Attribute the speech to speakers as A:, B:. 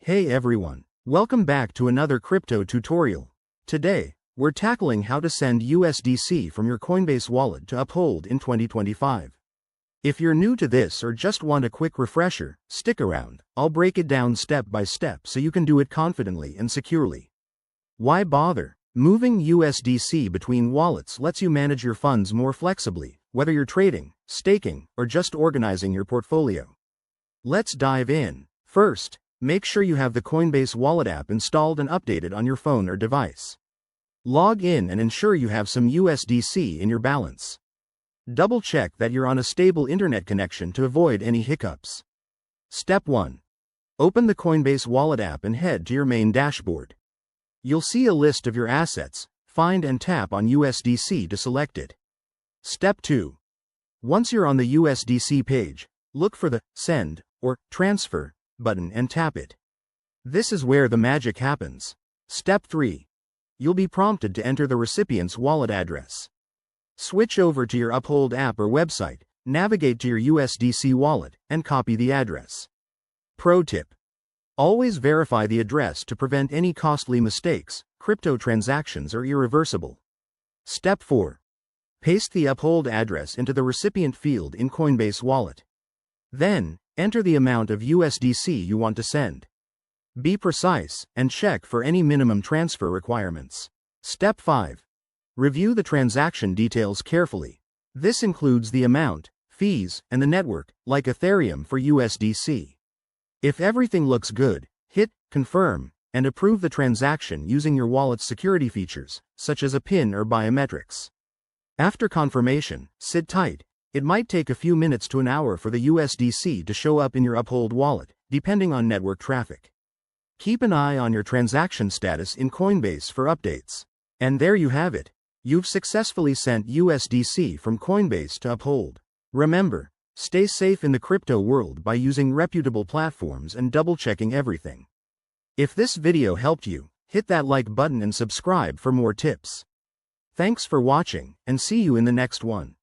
A: Hey everyone, welcome back to another crypto tutorial. Today, we're tackling how to send USDC from your Coinbase wallet to Uphold in 2025. If you're new to this or just want a quick refresher, stick around. I'll break it down step by step so you can do it confidently and securely. Why bother? Moving USDC between wallets lets you manage your funds more flexibly, whether you're trading, staking, or just organizing your portfolio. Let's dive in. First, make sure you have the Coinbase Wallet app installed and updated on your phone or device. Log in and ensure you have some USDC in your balance. Double-check that you're on a stable internet connection to avoid any hiccups. Step 1. Open the Coinbase Wallet app and head to your main dashboard. You'll see a list of your assets. Find and tap on USDC to select it. Step 2. Once you're on the USDC page, look for the Send or Transfer button and tap it. This is where the magic happens. Step 3. You'll be prompted to enter the recipient's wallet address. Switch over to your Uphold app or website, navigate to your USDC wallet, and copy the address. Pro tip: always verify the address to prevent any costly mistakes. Crypto transactions are irreversible. Step 4. Paste the Uphold address into the recipient field in Coinbase Wallet. Then, enter the amount of USDC you want to send. Be precise, and check for any minimum transfer requirements. Step 5. Review the transaction details carefully. This includes the amount, fees, and the network, like Ethereum for USDC. If everything looks good, hit Confirm, and approve the transaction using your wallet's security features, such as a PIN or biometrics. After confirmation, sit tight. It might take a few minutes to an hour for the USDC to show up in your Uphold wallet, depending on network traffic. Keep an eye on your transaction status in Coinbase for updates. And there you have it. You've successfully sent USDC from Coinbase to Uphold. Remember, stay safe in the crypto world by using reputable platforms and double-checking everything. If this video helped you, hit that like button and subscribe for more tips. Thanks for watching, and see you in the next one.